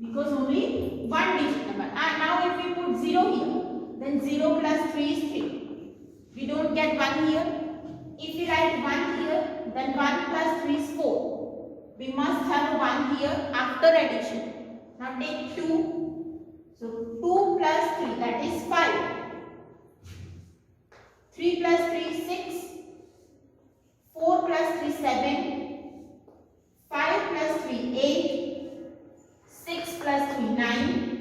because only one digit number. And now if we put 0 here, then 0 plus 3 is 3. We don't get 1 here. If we write 1 here, then 1 plus 3 is 4. We must have a 1 here after addition. Now take 2. So 2 plus 3, that is 5. 3 plus 3 is 6. 4 plus 3 is 7. 5 plus 3 8. 6 plus 3 9.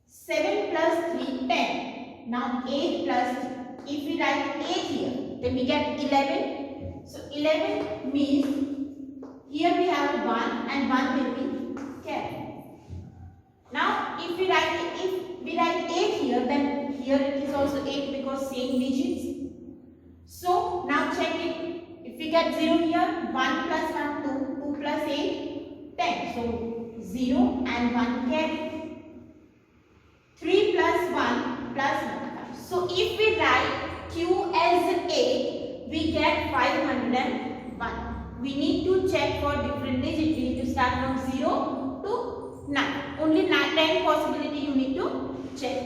7 plus 3 10. Now 8 plus 3. If we write 8 here, then we get 11. So 11 means here we have 1 and 1 will be carried. Now if we write 8 here, then here it is also 8 because same digits. So now check it. If we get 0 here, 1 plus 1 2, 2 plus 8 10. So 0 and 1 carry. 3 plus 1 plus 1. So if we write Q as 8, we get 501. We need to check for different digits. We need to start from 0 to 9. Only 10 possibility you need to check.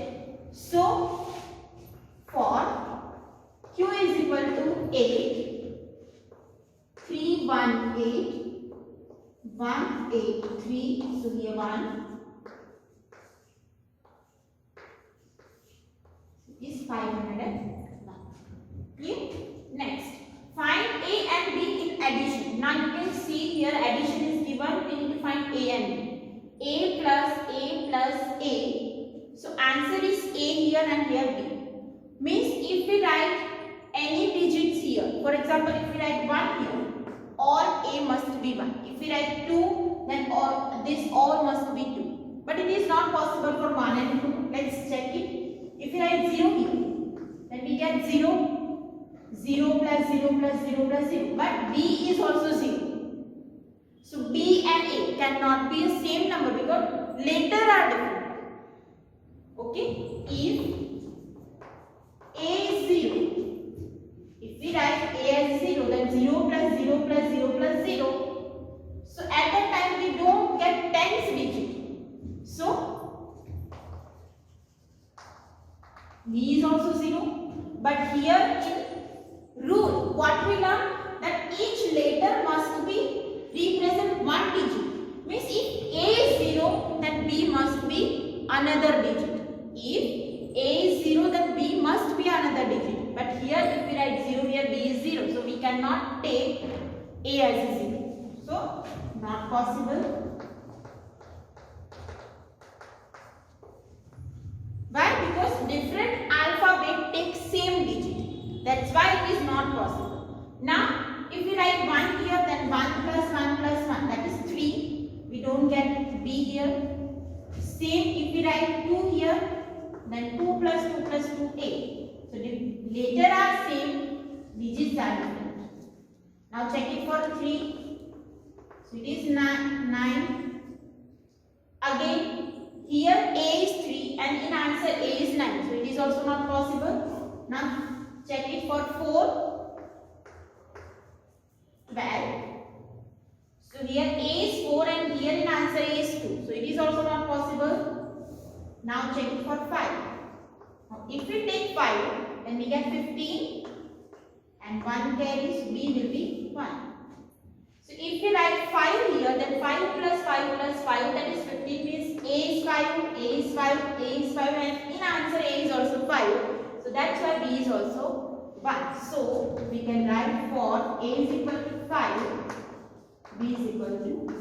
So for Q is equal to 8, 3, 1, 8, 1, 8, 3. So here 1 is 501. Okay. Next, find A and B in addition. Now you can see here addition is given. We need to find A and B. A plus A plus A. So answer is A here and here B. Means if we write any digits here, for example, if we write 1 here, all A must be 1. If we write 2, then all must be 2. But it is not possible for 1 and 2. Let's check it. If we write 0 here, then we get 0. 0 plus 0 plus 0 plus 0. But B is also 0. So B and A cannot be the same number because later are different. Okay? If A is 0, if we write A as 0, then 0 plus 0 plus 0 plus 0. So at that time we don't get tens digit. So B is also 0. But here in rule, what we learn that each letter must be represent one digit. Means if A is 0, then B must be another digit. If A is 0, then B must be another digit. But here if we write 0 here, B is 0. So we cannot take A as a 0. So not possible. Why? Because different alphabet takes same digit. That's why it is not possible. Now, if we write 1 here, then 1 plus 1 plus 1, that is 3. We don't get B here. Same if we write 2 here, then 2 plus 2 plus 2, 8. So, the later are same, digits are different. Now, check it for 3. So, it is 9. Again, here A is 3 and in answer A is 9. So, it is also not possible. Now, check it for 4. 12. So, here A is 4 and here in answer A is 2. So, it is also not possible. Now, check it for 5. Now, if we take 5, then we get 15 and 1 carries, B will be 1. So, if we write 5 here, then 5 plus 5 plus 5, that is 15 means A is 5, A is 5, A is 5 and in answer A is also 5. So, that's why B is also 1. So, we can write for A is equal to 5, B is equal to 1.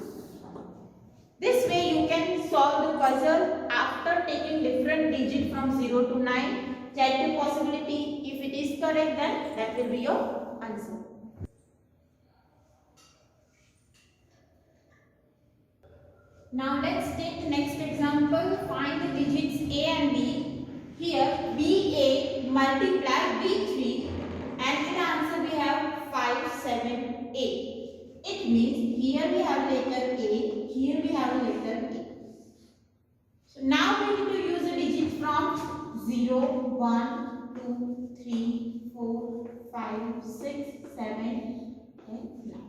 This way you can solve the puzzle after taking different digits from 0 to 9. Check the possibility. If it is correct, then that will be your answer. Now let's take the next example. Find the digits A and B. Here BA multiply B3 and in answer we have 5, 7, 8. It means here we have letter A, here we have a letter A. So now we need to use the digits from 0, 1, 2, 3, 4, 5, 6, 7, 8, 9.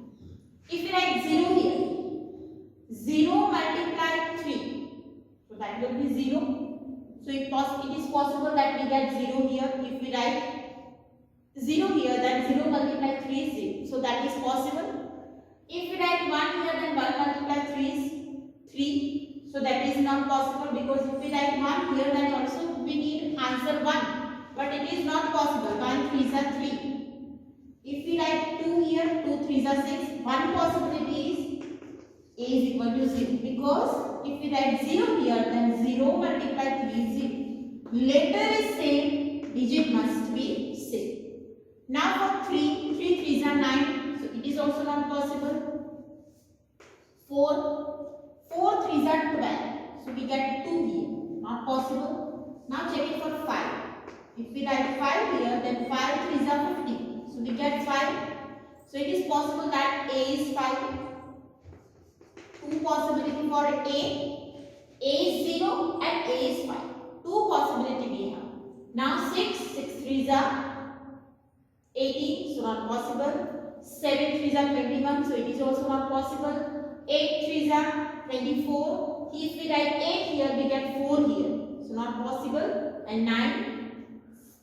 If we write 0 here, 0 multiplied that will be 0. So it is possible that we get 0 here. If we write 0 here, then 0 multiplied 3 is 0. So that is possible. If we write 1 here, then 1 multiplied 3 is 3. So that is not possible, because if we write 1 here, then also we need answer 1. But it is not possible. 1 3s are 3. If we write 2 here, 2 3s are 6. One possibility is a is equal to 0. Because if we write 0 here, then 0 multiplied 3 is 0. Letter is same, digit must be same. Now for 3, 3 3s are 9. So it is also not possible. 4 3s are 12. So we get 2 here. Not possible. Now check it for 5. If we write 5 here, then 5 3s are 15. So we get 5. So it is possible that a is 5. Two possibility for a is 0 and a is 5. Two possibility we have. Now 6 3s are 18. So not possible. 7 3s are 21. So it is also not possible. 8 3s are 24. If we write 8 here, we get 4 here. So not possible. And 9.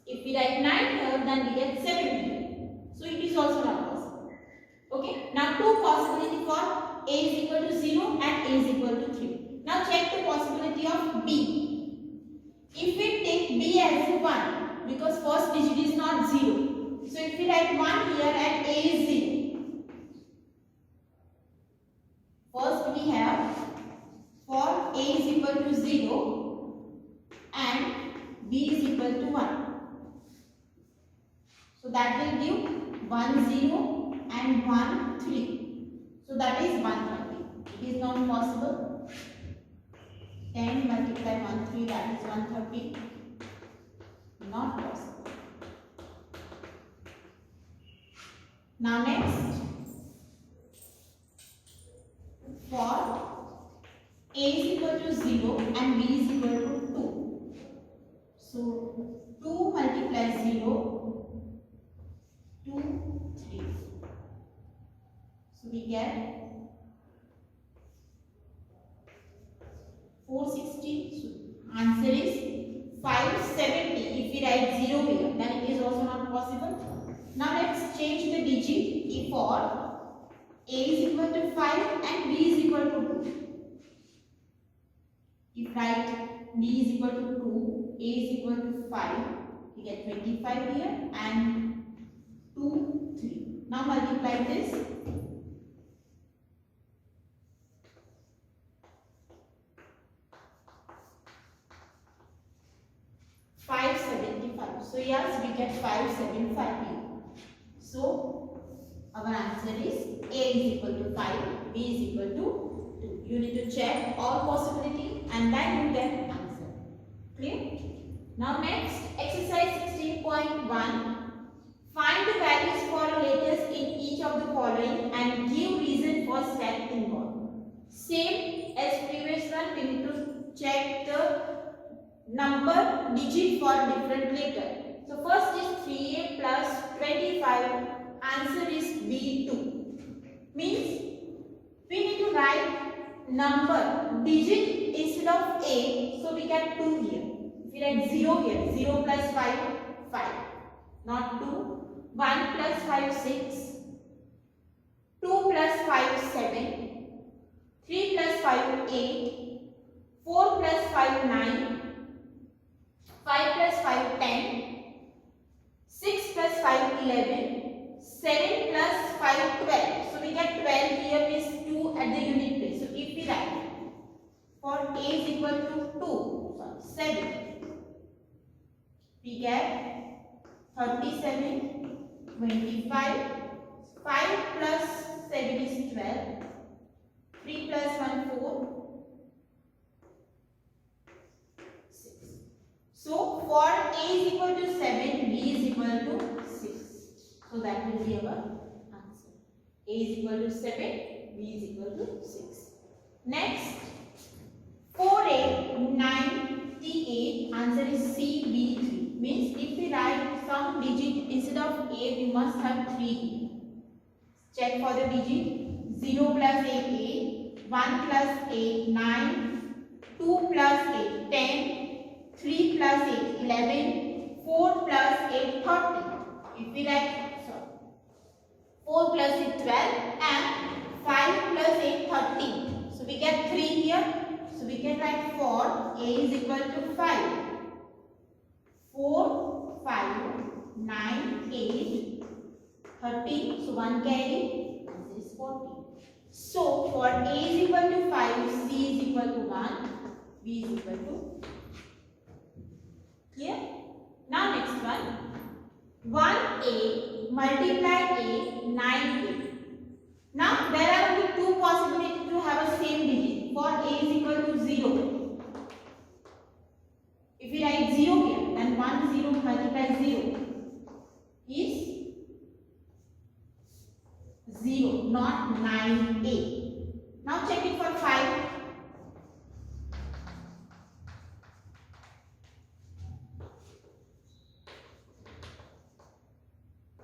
If we write 9 here, then we get 7 here. So it is also not possible. Okay. Now two possibility for a is equal to 0 and a is equal to 3. Now check the possibility of b. If we take b as 1, because first digit is not 0. So if we write 1 here and a is 0. First we have for a is equal to 0 and b is equal to 1. So that will give 1 0 and 1 3. So that is 130. It is not possible. 10 multiply 1 3, that is 130. Not possible. Now next, for a is equal to 0 and b is equal to 2. So 2 multiply 0, 2 3. So we get 460. So answer is 570. If we write 0 here, then it is also not possible. Now let's change the digit. If for a is equal to 5 and b is equal to 2. If write b is equal to 2, a is equal to 5, we get 25 here and 2 3. Now multiply this. 575. So yes, we get 575 here. So our answer is a is equal to 5, b is equal to 2. You need to check all possibility and then you get answer. Clear? Now next, exercise 16.1. Find the values for letters in each of the following and give reason for step involved. Same as previous one, we need to check the number digit for different letter. So first is 3a plus 25. Answer is B2. Means we need to write number digit instead of a. So we get 2 here. If we write 0 here, 0 plus 5, 5. Not 2. 1 plus 5, 6. 2 plus 5, 7. 3 plus 5, 8. 4 plus 5, 9. 5 plus 5, 10. 6 plus 5, 11. 7 plus 5, 12. So we get 12 here is 2 at the unit place. So if we write for a is equal to 2, 7. We get 37, 25. 5 plus 7 is 12. 3 plus 1, 4. So for a is equal to 7, b is equal to 6. So that will be our answer. A is equal to 7, b is equal to 6. Next, 4a, 98. Answer is C, B, 3. Means if we write some digit instead of a, we must have 3 here. Check for the digit. 0 plus 8, 8. 1 plus 8, 9. 2 plus 8, 10, 3 plus 8, 11, 4 plus 8, 30. If we write, 4 plus 8, 12 and 5 plus 8, 13. So we get 3 here. So we can write for A is equal to 5. 4, 5, 9, 8, 30. So 1 carry, this is 40. So for A is equal to 5, C is equal to 1, B is equal to. Clear? Now next one. 1A multiply A 9A. Now there are only two possibilities to have a same digit. For A is equal to 0. If we write 0 here, then 1 0 multiply 0 is 0, not 9A. Now check it for 5.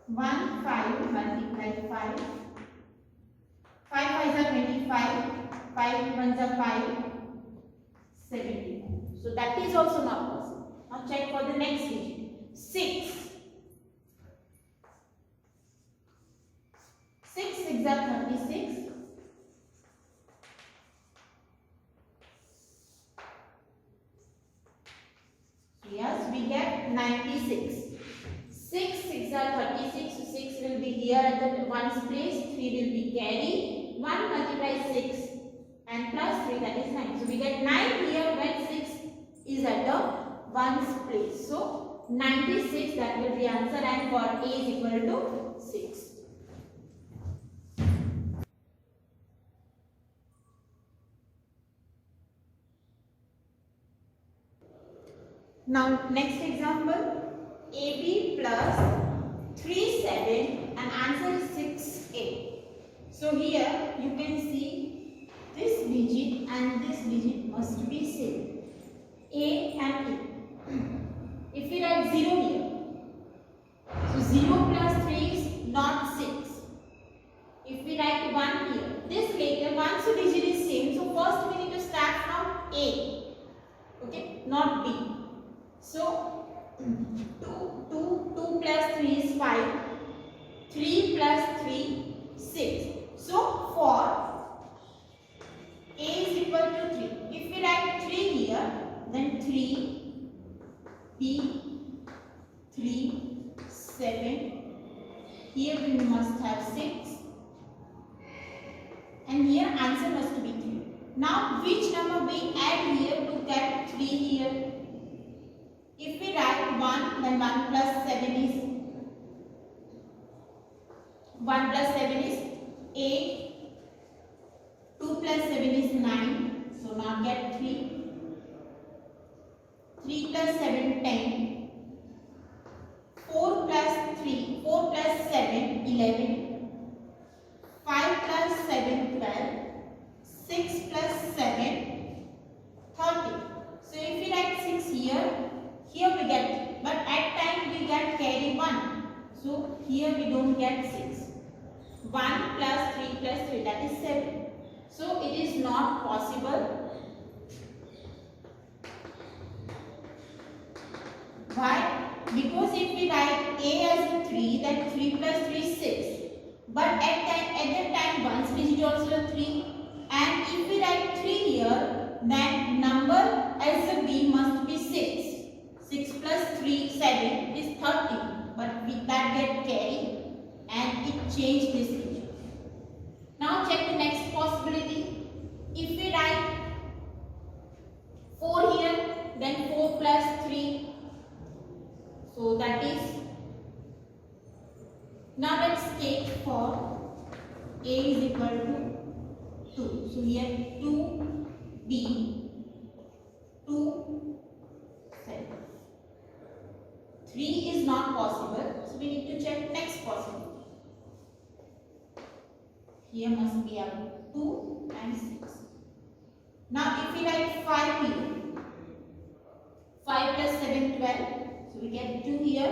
1 5 multiply 5. 5 5s are 25. 5 1s are 5. 70. So that is also not possible. Now check for the next digit. 6. 6 6 are 36. Yes, we get 96. 6 6 are 36. So 6 will be here at the 1's place. 3 will be carry. 1 multiply 6 and plus 3, that is 9. So we get 9 here when 6 is at the 1's place. So 96, that will be answer, and for A is equal to 6. Now next example, AB plus 3 7 and answer is 6A. So here you can see this digit and this digit must be same, A and A. If we write 0 here, so 0 plus 3 is not 6. If we write 1 here, this later once the digit is same, so first we need to start from A, okay, not B. So 2 plus 3 is 5, 3 plus 3 6. So for A is equal to 3. If we write 3 here, then 3, B, 3, 7. Here we must have 6. And here answer must be 3. Now which number we add here to get 3 here? If we write 1, then 1 plus 7 is 8. 2 plus 7 is 9. So now get 3. 3 plus 7 10. 4 plus 7 11. 5 plus 7 12. 6 plus 7 30. So if we write 6 here we get, but at time we get carry 1. So here we don't get 6. 1 plus 3 plus 3, that is 7. So it is not possible. Why? Because if we write A as 3, then 3 plus 3 is 6. But at that time 1's digit also 3. And if we write 3 here, then number as a B must be 6. 6 plus 3, 7 is 30. But with that get carry and it changed this digit. Now check the next possibility. If we write 4 here, then 4 plus 3. So that is, now let's take for A is equal to 2. So here 2, B, 2, 7. 3 is not possible. So we need to check next possibility. Here must be a 2 and 6. Now if we write 5 here, 5 plus 7 12. So we get 2 here,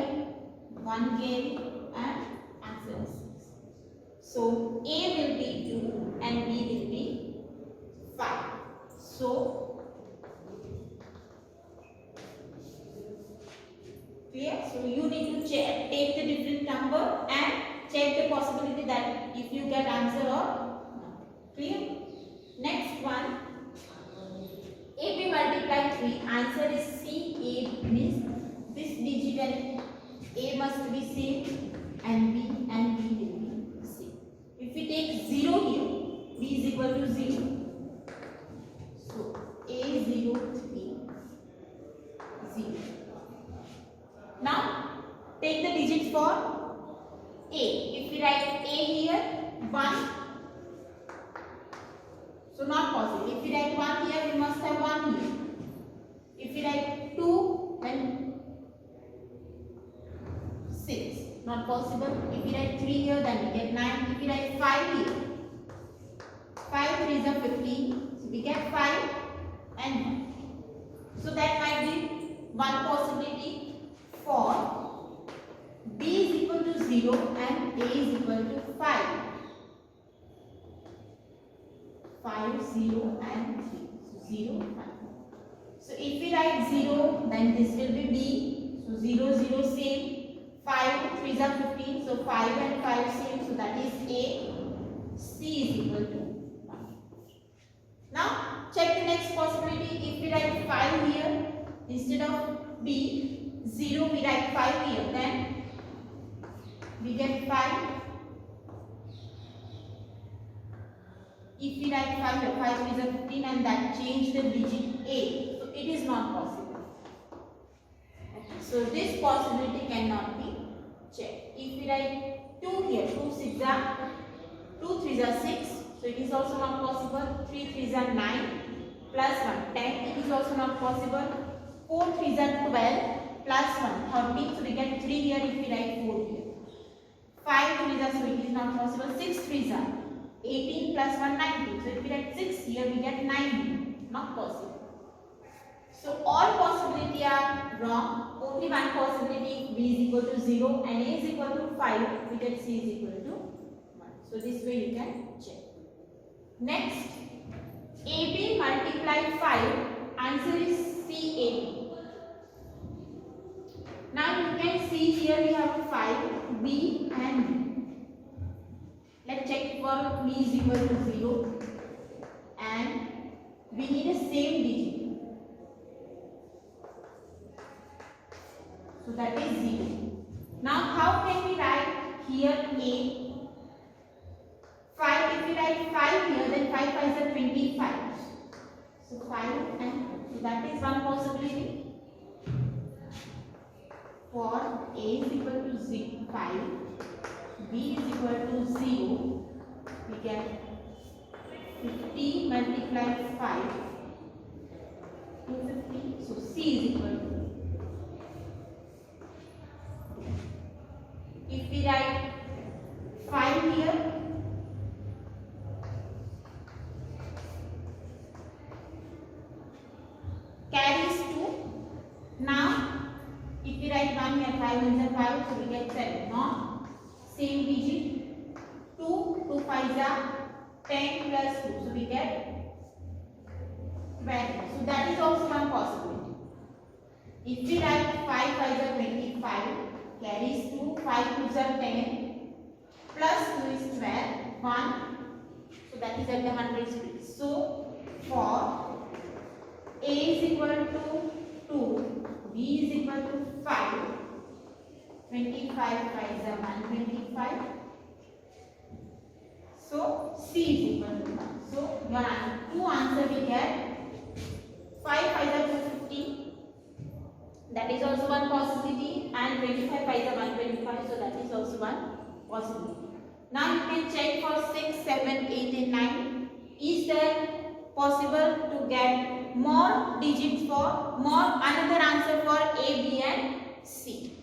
1 carry and answer is 6. So A will be 2 and B will be 5. So So you need to check, take the different number and check the possibility that if you get answer or not. Clear? Next one. AB multiply 3. Answer is C. A means this digit and A must be same and B will be same. If we take 0 here, B is equal to 0. So A0 3 0. Now take the digits for A. If we write A here 1, so not possible. If we write 1 here, we must have 1 here. If we write 2, then 6. Not possible. If we write 3 here, then we get 9. If we write 5 here, 5 3s are 15. So we get 5 and 1. So that might be one possibility for B is equal to 0 and A is equal to 5. 5, 0 and 3. So 0, 5. So if we write 0, then this will be B. So 0, 0 same. 5, 3s are 15. So 5 and 5 same. So that is A. C is equal to 1. Now check the next possibility. If we write 5 here, instead of B, 0 we write 5 here. Then we get 5. If we write 5 here, 5 is a 15 and that change the digit A. So it is not possible. Okay. So this possibility cannot be checked. If we write 2 here, 2 6 are 2 3s are 6. So it is also not possible. 3 3s are 9 plus 1 10. It is also not possible. 4 3s are 12 plus 1 13. So we get 3 here if we write 4 here. 5 3s are, so it is not possible. 6 3s are 18 plus 1 19. So if we write 6 here, we get 9. Not possible. So all possibility are wrong. Only one possibility, B is equal to 0 and A is equal to 5. We get C is equal to 1. So this way you can check. Next, AB multiply 5. Answer is CAB. Now you can see here we have 5, B and B. Let's check for B is equal to 0 and we need a same digit. So that is 0. Now how can we write here A? 5, if we write 5 here, then 5 5s are 25. So 5 and so that is one possibility. For A is equal to 5, B is equal to 0, we get 50 multiplied 5, 250. So C is equal to. If we write 5 here, carries 2. Now, if we write 1 here, 5 is 5, so we get 7. Now, same digit. 2, 2 5s are 10 plus 2, so we get 12. So that is also one possibility. If we write 5 5s are 25, carries 2, 5 2s are 10, plus 2 is 12, 1. So that is at the 100 place. So for A is equal to 2, B is equal to 5, 25 5s are 125. So C is equal to 1. So your two answer we get 5 5s are 250. That is also one possibility, and 25 5s are 125. So that is also one possibility. Now you can check for 6, 7, 8 and 9. Is there possible to get more digits for more another answer for A, B and C?